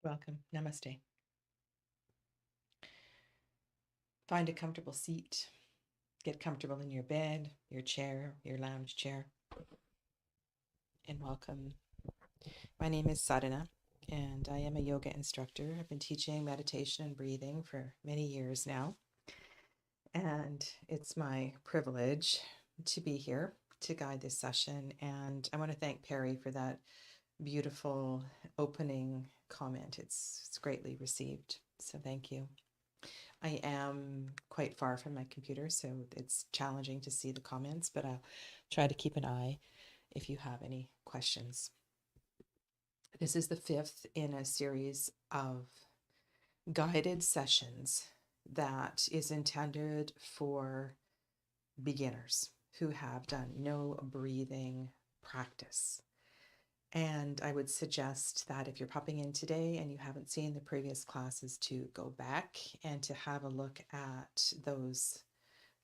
Welcome. Namaste. Find a comfortable seat. Get comfortable in your bed, your chair, your lounge chair, and welcome. My name is Sadhana, and I am a yoga instructor. I've been teaching meditation and breathing for many years now, and it's my privilege to be here to guide this session. And I want to thank Perry for that beautiful opening comment. It's greatly received. So thank you. I am quite far from my computer, so it's challenging to see the comments, but I'll try to keep an eye if you have any questions. This is the fifth in a series of guided sessions that is intended for beginners who have done no breathing practice. And I would suggest that if you're popping in today and you haven't seen the previous classes, to go back and to have a look at those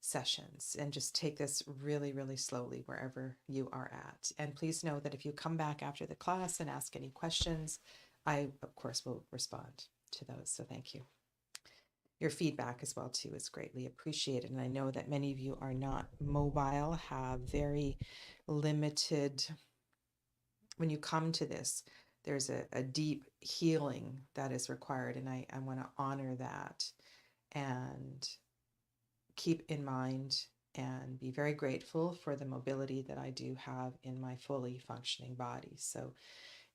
sessions and just take this really, really slowly wherever you are at. And please know that if you come back after the class and ask any questions, I, of course, will respond to those. So thank you. Your feedback as well, too, is greatly appreciated. And I know that many of you are not mobile, have very limited, when you come to this, there's a deep healing that is required. And I want to honor that and keep in mind and be very grateful for the mobility that I do have in my fully functioning body. So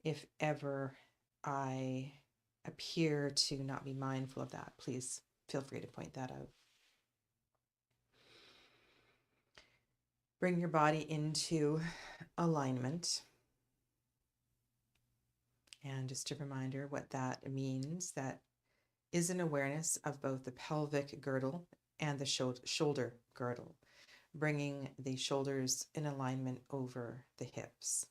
if ever I appear to not be mindful of that, please feel free to point that out. Bring your body into alignment. And just a reminder what that means, that is an awareness of both the pelvic girdle and the shoulder girdle, bringing the shoulders in alignment over the hips.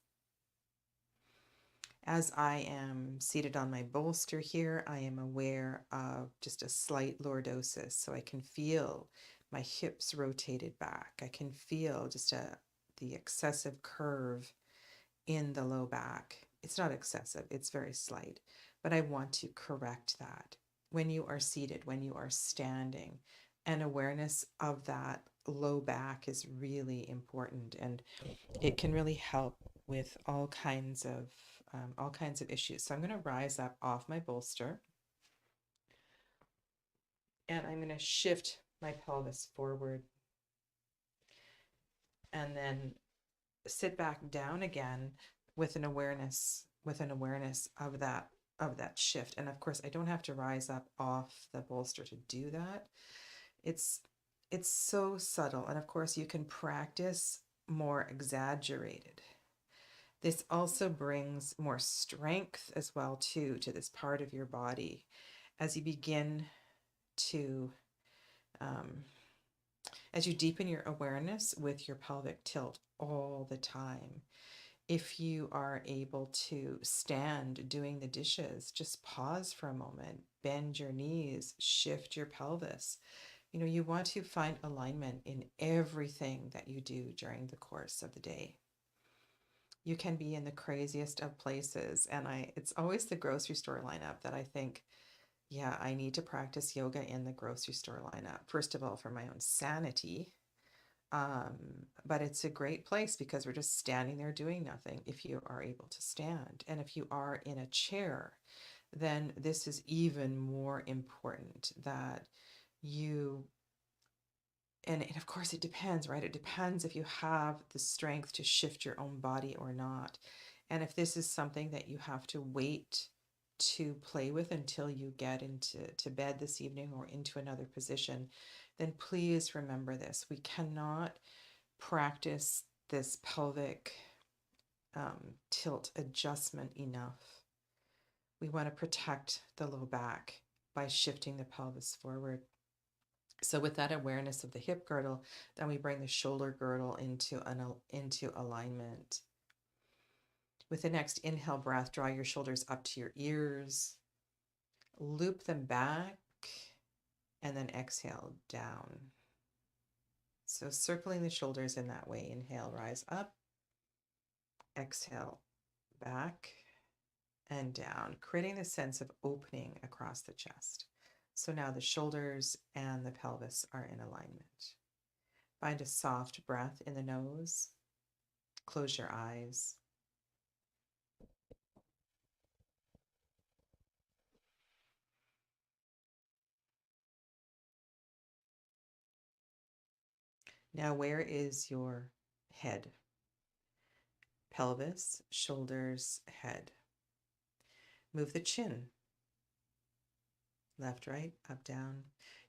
As I am seated on my bolster here, I am aware of just a slight lordosis, so I can feel my hips rotated back. I can feel just the excessive curve in the low back. It's not excessive, it's very slight, but I want to correct that. When you are seated, when you are standing, an awareness of that low back is really important, and it can really help with all kinds of issues. So I'm going to rise up off my bolster, and I'm going to shift my pelvis forward, and then sit back down again with an awareness of that shift. And of course, I don't have to rise up off the bolster to do that. It's so subtle, and of course you can practice more exaggerated. This also brings more strength as well too to this part of your body as you begin to as you deepen your awareness with your pelvic tilt all the time. If you are able to stand doing the dishes, just pause for a moment, bend your knees, shift your pelvis. You want to find alignment in everything that you do during the course of the day. You can be in the craziest of places, and it's always the grocery store lineup that I think, yeah, I need to practice yoga in the grocery store lineup. First of all, for my own sanity. But it's a great place because we're just standing there doing nothing if you are able to stand. And if you are in a chair, then this is even more important that you, and of course it depends, right? It depends if you have the strength to shift your own body or not. And if this is something that you have to wait to play with until you get into bed this evening or into another position, then please remember this. We cannot practice this pelvic tilt adjustment enough. We want to protect the low back by shifting the pelvis forward. So with that awareness of the hip girdle, then we bring the shoulder girdle into alignment. With the next inhale breath, draw your shoulders up to your ears, loop them back, and then exhale down. So circling the shoulders in that way. Inhale, rise up, exhale, back, and down, creating the sense of opening across the chest. So now the shoulders and the pelvis are in alignment. Find a soft breath in the nose. Close your eyes. Now, where is your head? Pelvis, shoulders, head. Move the chin. Left, right, up, down.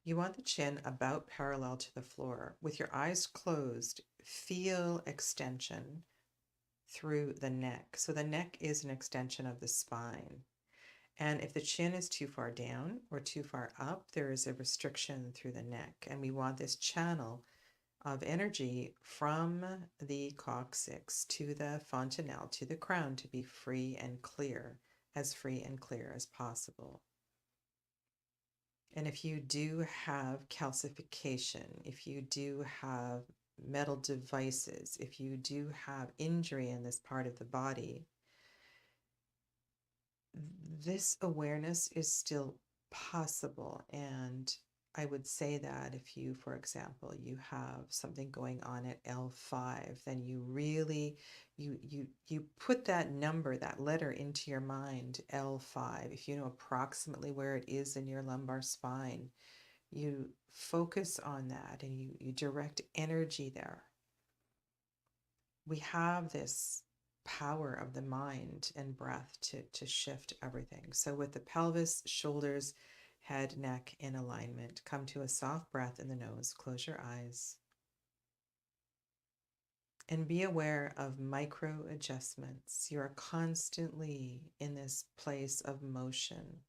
You want the chin about parallel to the floor. With your eyes closed, feel extension through the neck. So the neck is an extension of the spine. And if the chin is too far down or too far up, there is a restriction through the neck. And we want this channel of energy from the coccyx to the fontanelle, to the crown, to be free and clear as possible. And if you do have calcification, if you do have metal devices, if you do have injury in this part of the body, this awareness is still possible. And I would say that if you, for example, you have something going on at L5, then you really, you put that number, that letter into your mind, L5. If you know approximately where it is in your lumbar spine, you focus on that and you direct energy there. We have this power of the mind and breath to shift everything. So with the pelvis, shoulders, head, neck in alignment, come to a soft breath in the nose. Close your eyes. And be aware of micro adjustments. You are constantly in this place of motion,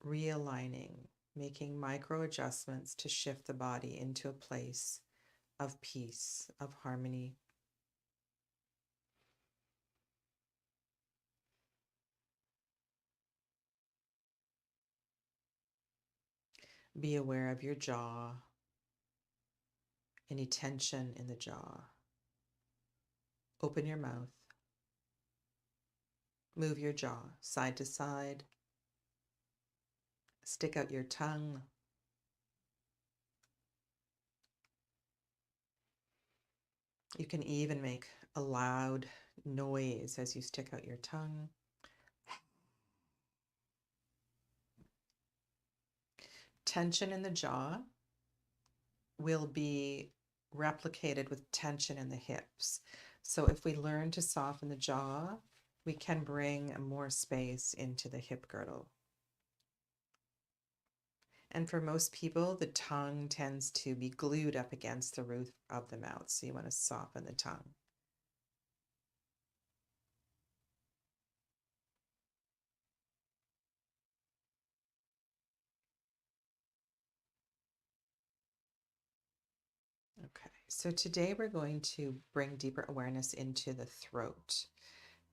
realigning, making micro adjustments to shift the body into a place of peace, of harmony. Be aware of your jaw, any tension in the jaw. Open your mouth. Move your jaw side to side. Stick out your tongue. You can even make a loud noise as you stick out your tongue. Tension in the jaw will be replicated with tension in the hips. So if we learn to soften the jaw, we can bring more space into the hip girdle. And for most people, the tongue tends to be glued up against the roof of the mouth. So you want to soften the tongue. Okay, so today we're going to bring deeper awareness into the throat.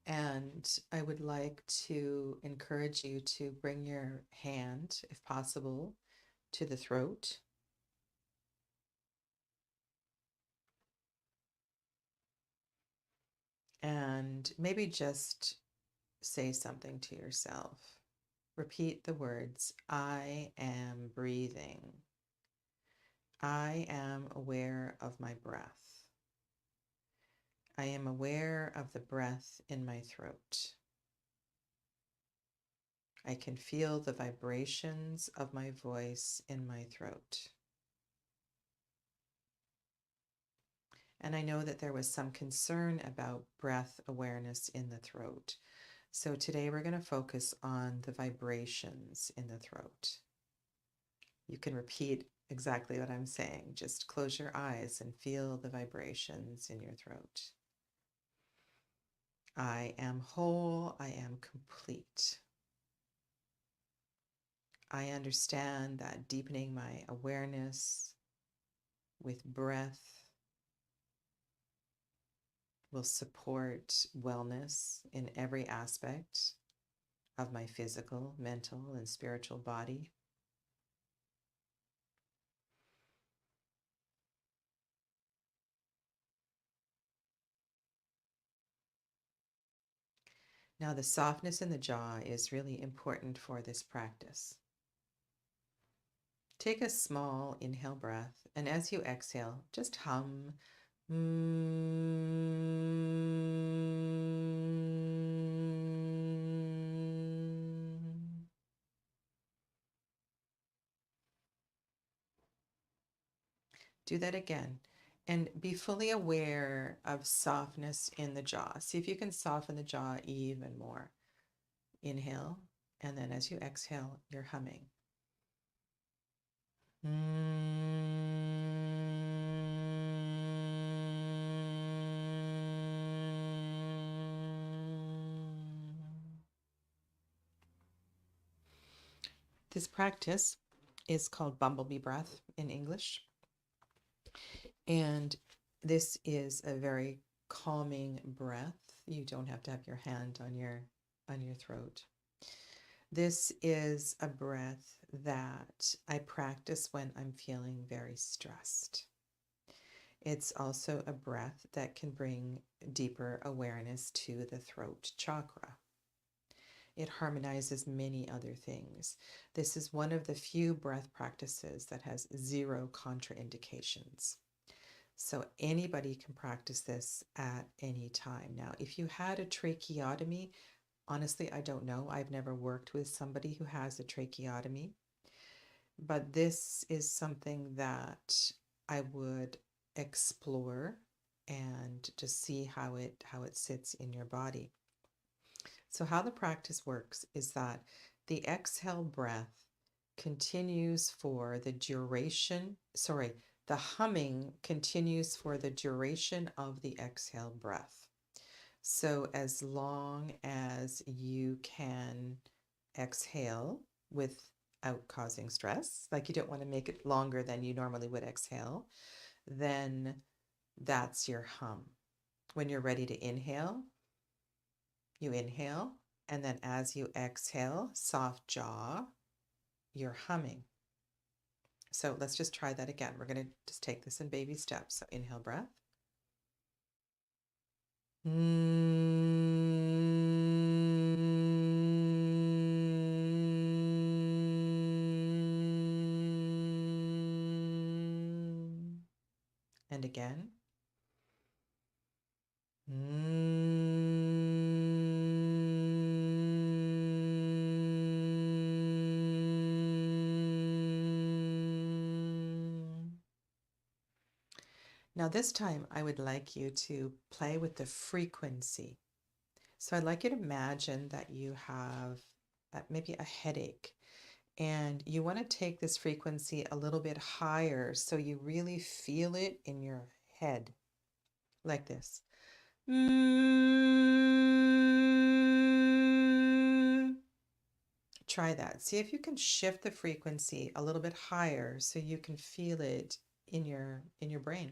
And I would like to encourage you to bring your hand, if possible, to the throat. And maybe just say something to yourself. Repeat the words, I am breathing. I am aware of my breath. I am aware of the breath in my throat. I can feel the vibrations of my voice in my throat. And I know that there was some concern about breath awareness in the throat. So today we're going to focus on the vibrations in the throat. You can repeat exactly what I'm saying. Just close your eyes and feel the vibrations in your throat. I am whole. I am complete. I understand that deepening my awareness with breath will support wellness in every aspect of my physical, mental, and spiritual body. Now, the softness in the jaw is really important for this practice. Take a small inhale breath, and as you exhale, just hum. Do that again. And be fully aware of softness in the jaw. See if you can soften the jaw even more. Inhale, and then as you exhale, you're humming. This practice is called bumblebee breath in English. And this is a very calming breath. You don't have to have your hand on your throat. This is a breath that I practice when I'm feeling very stressed. It's also a breath that can bring deeper awareness to the throat chakra. It harmonizes many other things. This is one of the few breath practices that has zero contraindications. So anybody can practice this at any time. Now, if you had a tracheotomy, honestly, I don't know. I've never worked with somebody who has a tracheotomy, but this is something that I would explore and just see how it sits in your body. So how the practice works is that the exhale breath continues for the duration, the humming continues for the duration of the exhale breath. So as long as you can exhale without causing stress, like you don't want to make it longer than you normally would exhale, then that's your hum. When you're ready to inhale, you inhale, and then as you exhale, soft jaw, you're humming. So let's just try that again. We're going to just take this in baby steps. So inhale breath. And again. Now this time I would like you to play with the frequency. So I'd like you to imagine that you have maybe a headache, and you want to take this frequency a little bit higher so you really feel it in your head, like this. Try that. See if you can shift the frequency a little bit higher so you can feel it in your brain.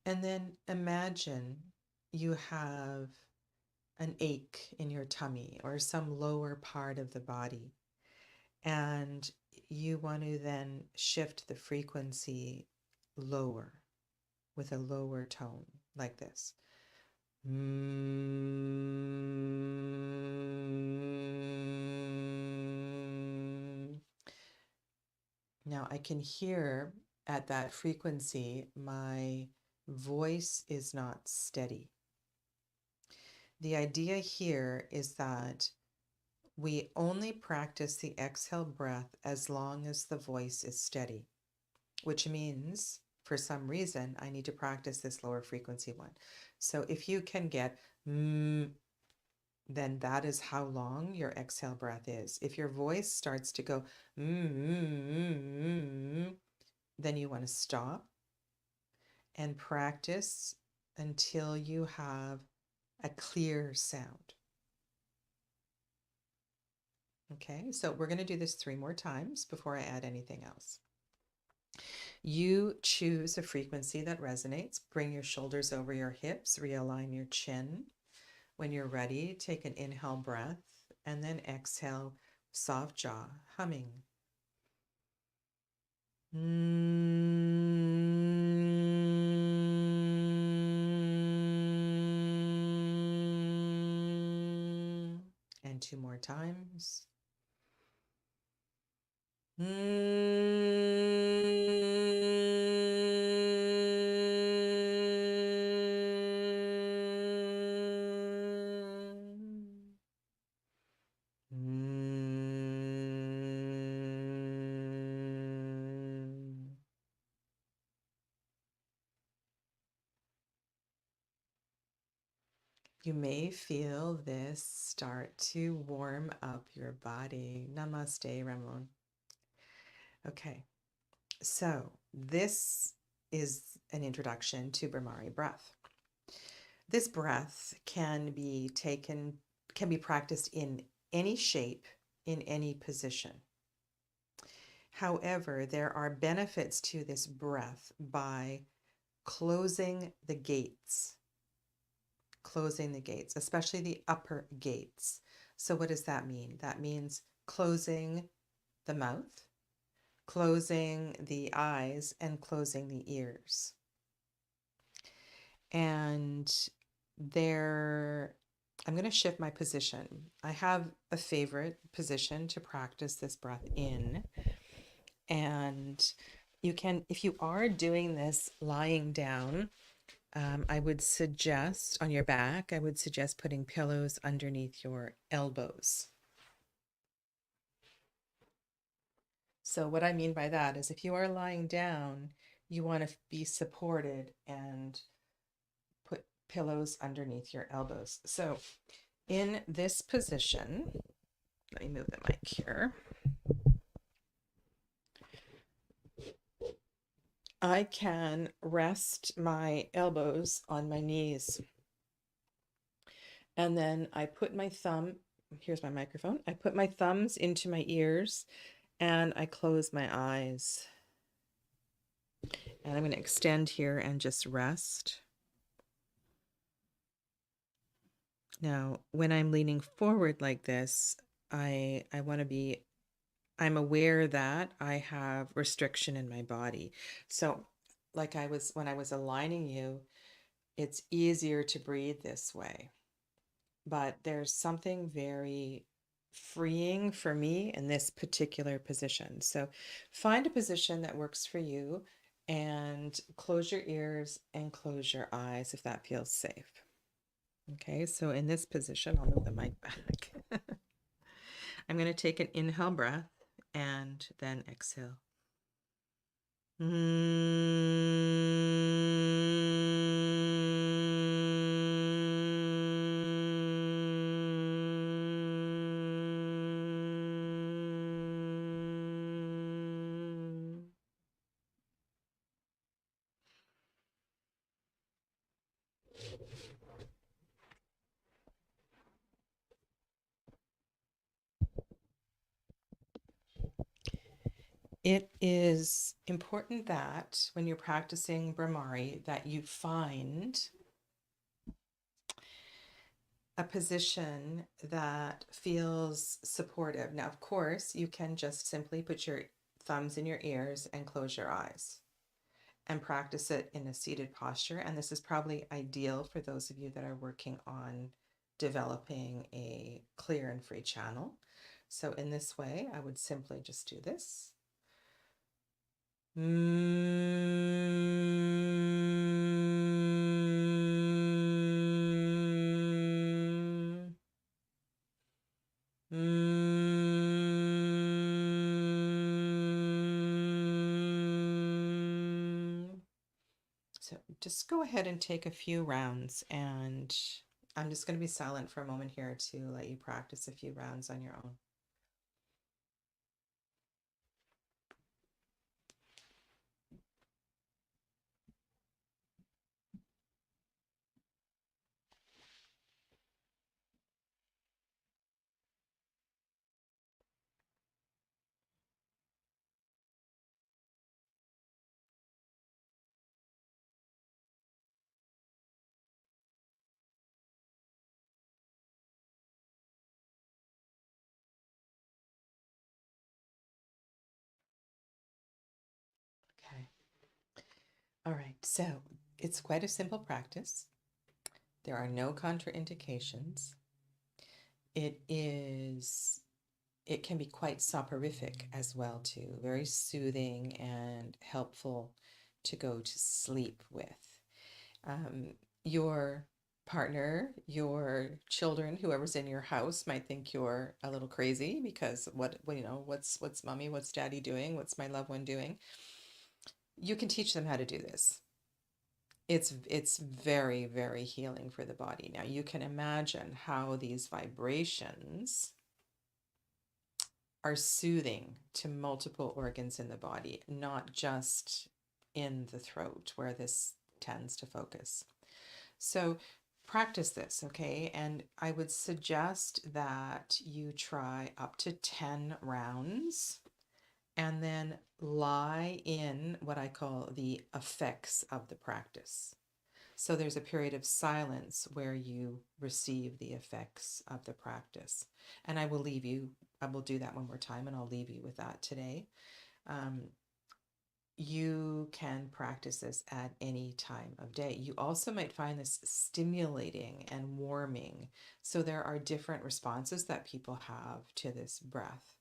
And then imagine you have an ache in your tummy or some lower part of the body, and you want to then shift the frequency lower with a lower tone, like this. Now I can hear at that frequency my voice is not steady. The idea here is that we only practice the exhale breath as long as the voice is steady, which means for some reason I need to practice this lower frequency one. So if you can get then that is how long your exhale breath is. If your voice starts to go then you want to stop and practice until you have a clear sound. Okay, so we're going to do this 3 more times before I add anything else. You choose a frequency that resonates. Bring your shoulders over your hips, realign your chin. When you're ready, take an inhale breath and then exhale soft jaw, humming. And two more times. You may feel this start to warm up your body. Namaste, Ramon. Okay, so this is an introduction to Brahmari breath. This breath can be practiced in any shape, in any position. However, there are benefits to this breath by closing the gates, especially the upper gates. So what does that mean? That means closing the mouth, closing the eyes, and closing the ears. And I'm going to shift my position. I have a favorite position to practice this breath in. And you can, if you are doing this lying down, I would suggest on your back, I would suggest putting pillows underneath your elbows. So what I mean by that is if you are lying down, you want to be supported and put pillows underneath your elbows. So in this position, let me move the mic here. I can rest my elbows on my knees. And then I put my here's my microphone. I put my thumbs into my ears and I close my eyes. And I'm going to extend here and just rest. Now, when I'm leaning forward like this, I'm aware that I have restriction in my body. So when I was aligning you, it's easier to breathe this way. But there's something very freeing for me in this particular position. So find a position that works for you and close your ears and close your eyes if that feels safe. Okay, so in this position, I'll move the mic back. I'm going to take an inhale breath and then exhale. It is important that when you're practicing Brahmari that you find a position that feels supportive. Now, of course, you can just simply put your thumbs in your ears and close your eyes and practice it in a seated posture. And this is probably ideal for those of you that are working on developing a clear and free channel. So in this way, I would simply just do this. So just go ahead and take a few rounds, and I'm just going to be silent for a moment here to let you practice a few rounds on your own. All right, so it's quite a simple practice. There are no contraindications. It can be quite soporific as well too, very soothing and helpful to go to sleep with. Your partner, your children, whoever's in your house might think you're a little crazy because what's mommy, what's daddy doing, what's my loved one doing? You can teach them how to do this. It's very, very healing for the body. Now you can imagine how these vibrations are soothing to multiple organs in the body, not just in the throat where this tends to focus. So practice this, okay? And I would suggest that you try up to 10 rounds and then lie in what I call the effects of the practice. So there's a period of silence where you receive the effects of the practice. And I will do that one more time and I'll leave you with that today. You can practice this at any time of day. You also might find this stimulating and warming. So there are different responses that people have to this breath.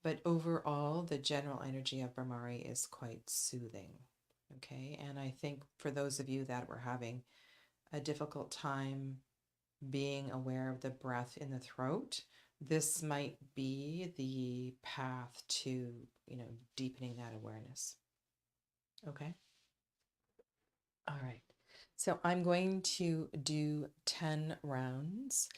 But overall, the general energy of Brahmari is quite soothing. Okay, and I think for those of you that were having a difficult time being aware of the breath in the throat, this might be the path to, deepening that awareness. Okay. All right. So I'm going to do 10 rounds,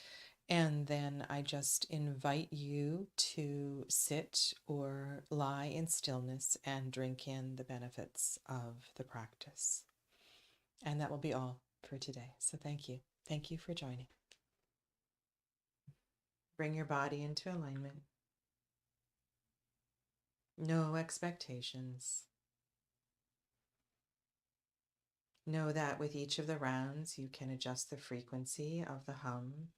and then I just invite you to sit or lie in stillness and drink in the benefits of the practice. And that will be all for today. So thank you. Thank you for joining. Bring your body into alignment. No expectations. Know that with each of the rounds, you can adjust the frequency of the hum.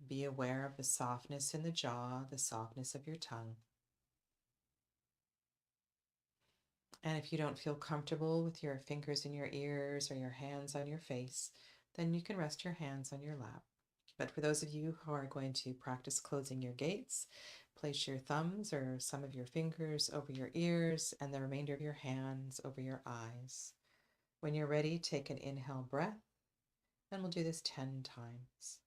Be aware of the softness in the jaw, the softness of your tongue. And if you don't feel comfortable with your fingers in your ears or your hands on your face, then you can rest your hands on your lap. But for those of you who are going to practice closing your gates, place your thumbs or some of your fingers over your ears and the remainder of your hands over your eyes. When you're ready, take an inhale breath, and we'll do this 10 times.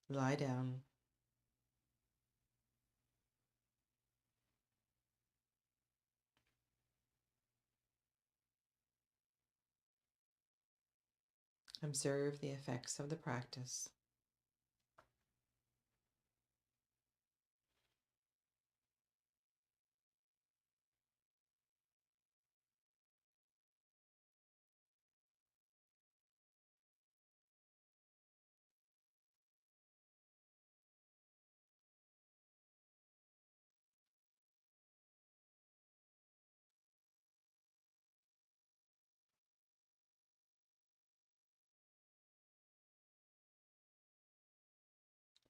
lie down. Observe the effects of the practice.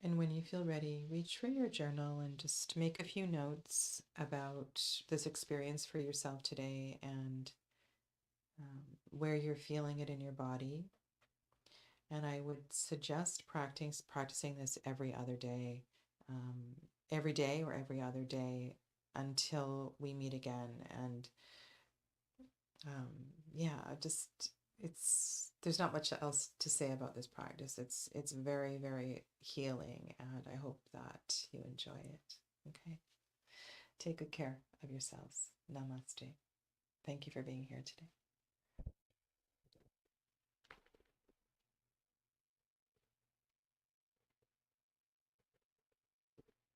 And when you feel ready, reach for your journal and just make a few notes about this experience for yourself today and where you're feeling it in your body. And I would suggest practicing this um, every day or every other day until we meet again. And um, yeah, just there's not much else to say about this practice. It's very, very healing, and I hope that you enjoy it. Okay. Take good care of yourselves. Namaste. Thank you for being here today.